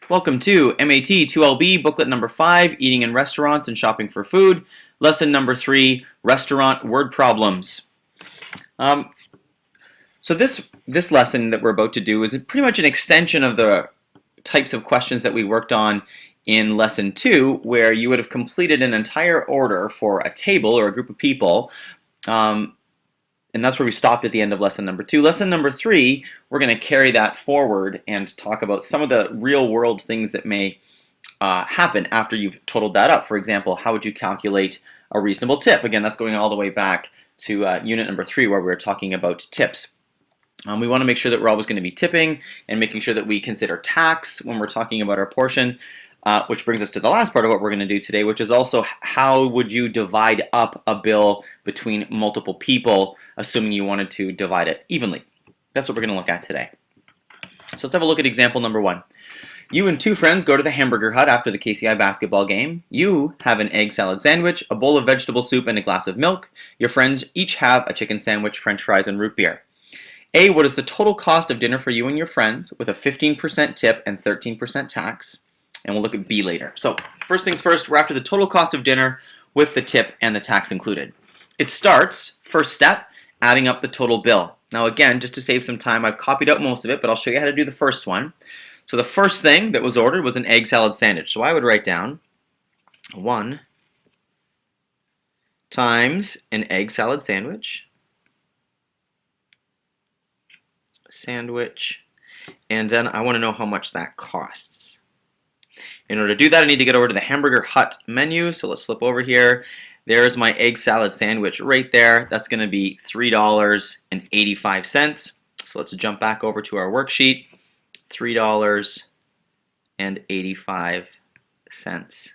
Welcome to MAT 2LB booklet number 5, Eating in Restaurants and Shopping for Food. Lesson number 3, Restaurant Word Problems. So this lesson that we're about to do is pretty much an extension of the types of questions that we worked on in lesson 2, where you would have completed an entire order for a table or a group of people. And that's where we stopped at the end of lesson number 2. Lesson number 3, we're going to carry that forward and talk about some of the real world things that may happen after you've totaled that up. For example, how would you calculate a reasonable tip? Again, that's going all the way back to unit number 3, where we were talking about tips. We want to make sure that we're always going to be tipping and making sure that we consider tax when we're talking about our portion. Which brings us to the last part of what we're going to do today, which is also how would you divide up a bill between multiple people, assuming you wanted to divide it evenly. That's what we're going to look at today. So let's have a look at example number 1. You and 2 friends go to the Hamburger Hut after the KCI basketball game. You have an egg salad sandwich, a bowl of vegetable soup, and a glass of milk. Your friends each have a chicken sandwich, french fries, and root beer. A, what is the total cost of dinner for you and your friends with a 15% tip and 13% tax? And we'll look at B later. So first things first, we're after the total cost of dinner with the tip and the tax included. It starts, first step, adding up the total bill. Now again, just to save some time, I've copied out most of it, but I'll show you how to do the first one. So the first thing that was ordered was an egg salad sandwich. So I would write down 1 times an egg salad sandwich, and then I want to know how much that costs. In order to do that, I need to get over to the Hamburger Hut menu. So let's flip over here. There's my egg salad sandwich right there. That's going to be $3.85. So let's jump back over to our worksheet. $3.85.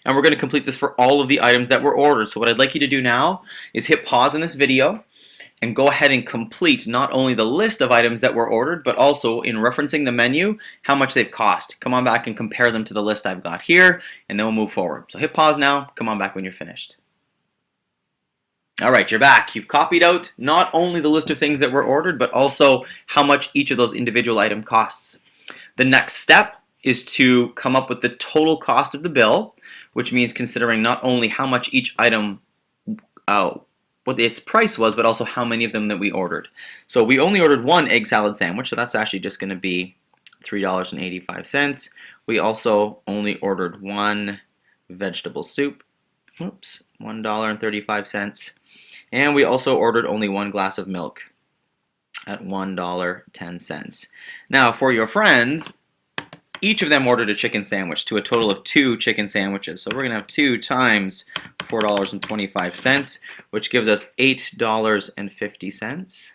And we're going to complete this for all of the items that were ordered. So what I'd like you to do now is hit pause in this video and go ahead and complete not only the list of items that were ordered, but also in referencing the menu, how much they've cost. Come on back and compare them to the list I've got here, and then we'll move forward. So hit pause now, come on back when you're finished. Alright, you're back. You've copied out not only the list of things that were ordered, but also how much each of those individual items costs. The next step is to come up with the total cost of the bill, which means considering not only how much each item what its price was, but also how many of them that we ordered. So we only ordered 1 egg salad sandwich, so that's actually just going to be $3.85. We also only ordered 1 vegetable soup, $1.35. And we also ordered only 1 glass of milk at $1.10. Now for your friends, each of them ordered a chicken sandwich to a total of 2 chicken sandwiches. So we're going to have 2 times $4.25, which gives us $8.50.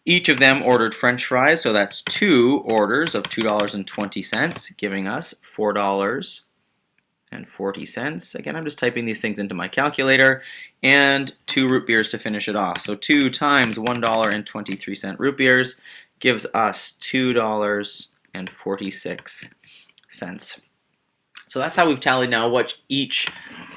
Each of them ordered french fries, so that's 2 orders of $2.20, giving us $4.40. Again, I'm just typing these things into my calculator, and 2 root beers to finish it off. So 2 times $1.23 root beers gives us $2.46. So that's how we've tallied now what each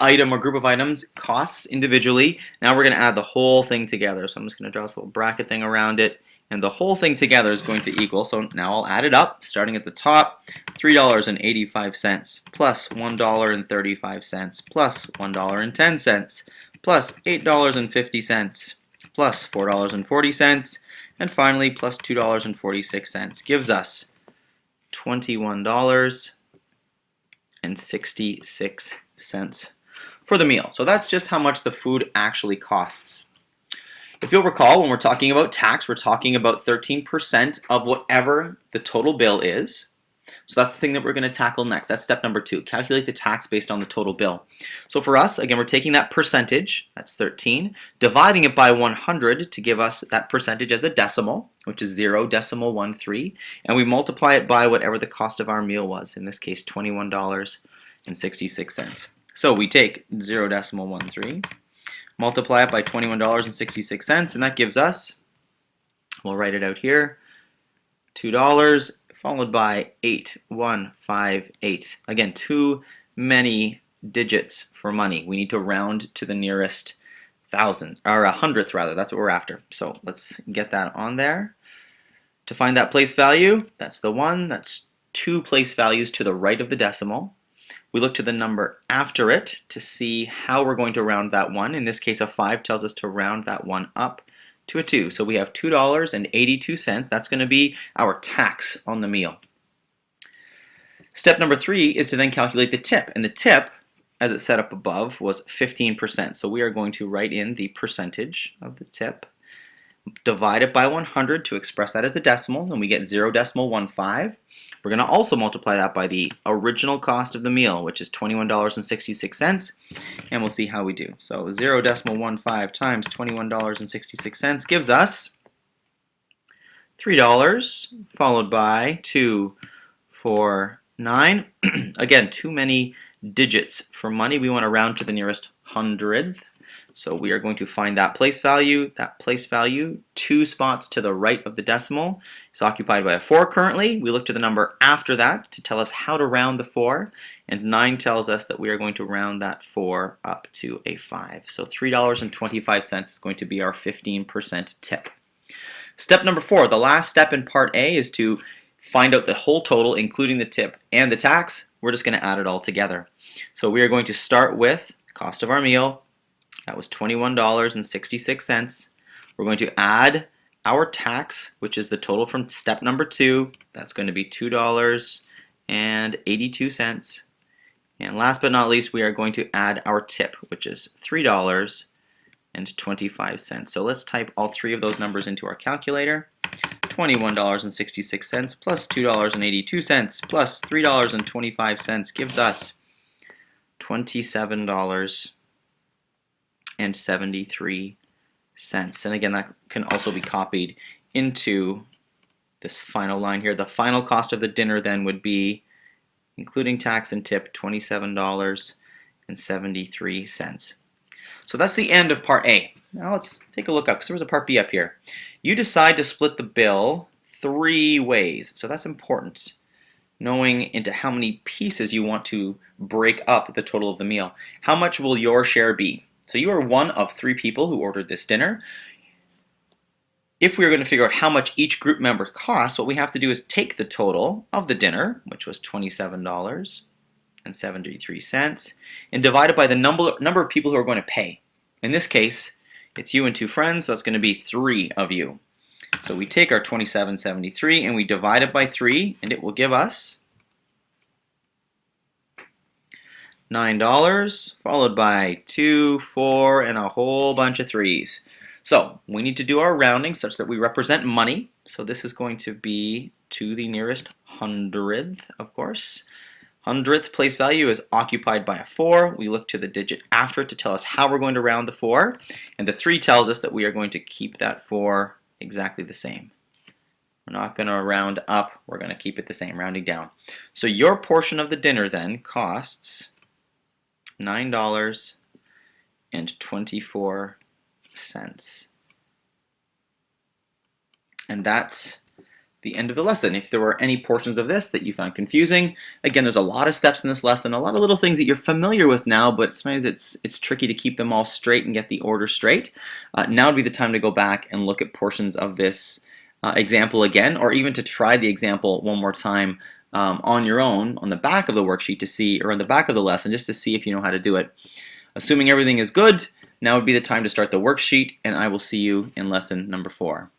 item or group of items costs individually. Now we're going to add the whole thing together. So I'm just going to draw this little bracket thing around it, and the whole thing together is going to equal, so now I'll add it up, starting at the top, $3.85 plus $1.35 plus $1.10 plus $8.50 plus $4.40, and finally plus $2.46 gives us $21.66 for the meal. So that's just how much the food actually costs. If you'll recall, when we're talking about tax, we're talking about 13% of whatever the total bill is. So that's the thing that we're going to tackle next. That's step number 2. Calculate the tax based on the total bill. So for us, again, we're taking that percentage, that's 13, dividing it by 100 to give us that percentage as a decimal, which is 0.13, and we multiply it by whatever the cost of our meal was, in this case $21.66. So we take 0.13, multiply it by $21.66, and that gives us, we'll write it out here, $2 followed by 8158. Again, too many digits for money. We need to round to the nearest thousand, or a hundredth rather. That's what we're after. So let's get that on there. To find that place value, that's the 1. That's 2 place values to the right of the decimal. We look to the number after it to see how we're going to round that 1. In this case, a 5 tells us to round that 1 up to a 2. So we have $2.82. That's going to be our tax on the meal. Step number 3 is to then calculate the tip. And the tip, as it's set up above, was 15%. So we are going to write in the percentage of the tip, divide it by 100 to express that as a decimal, and we get 0.15. We're going to also multiply that by the original cost of the meal, which is $21.66, and we'll see how we do. So 0.15 times $21.66 gives us $3, followed by 2, 4, 9. Again, too many digits for money. We want to round to the nearest hundredth. So we are going to find that place value. That place value, 2 spots to the right of the decimal, is occupied by a 4 currently. We look to the number after that to tell us how to round the 4, and 9 tells us that we are going to round that 4 up to a 5. So $3.25 is going to be our 15% tip. Step number 4, the last step in part A, is to find out the whole total, including the tip and the tax. We're just going to add it all together. So we are going to start with cost of our meal. That was $21.66. We're going to add our tax, which is the total from step number 2. That's going to be $2.82. And last but not least, we are going to add our tip, which is $3.25. So let's type all 3 of those numbers into our calculator. $21.66 plus $2.82 plus $3.25 gives us $27.73. And again, that can also be copied into this final line here. The final cost of the dinner then would be, including tax and tip, $27.73. So that's the end of part A. Now let's take a look up, because there was a part B up here. You decide to split the bill 3 ways. So that's important, knowing into how many pieces you want to break up the total of the meal. How much will your share be? So you are one of 3 people who ordered this dinner. If we are going to figure out how much each group member costs, what we have to do is take the total of the dinner, which was $27.73, and divide it by the number of people who are going to pay. In this case, it's you and 2 friends, so that's going to be 3 of you. So we take our $27.73 and we divide it by 3, and it will give us $9, followed by 2, 4, and a whole bunch of 3s. So we need to do our rounding such that we represent money. So this is going to be to the nearest hundredth, of course. Hundredth place value is occupied by a 4. We look to the digit after it to tell us how we're going to round the 4. And the 3 tells us that we are going to keep that 4 exactly the same. We're not going to round up. We're going to keep it the same, rounding down. So your portion of the dinner then costs $9.24. And that's the end of the lesson. If there were any portions of this that you found confusing, again, there's a lot of steps in this lesson, a lot of little things that you're familiar with now, but sometimes it's tricky to keep them all straight and get the order straight. Now would be the time to go back and look at portions of this example again, or even to try the example one more time on your own on the back of the worksheet to see, or on the back of the lesson, just to see if you know how to do it. Assuming everything is good, now would be the time to start the worksheet, and I will see you in lesson number 4.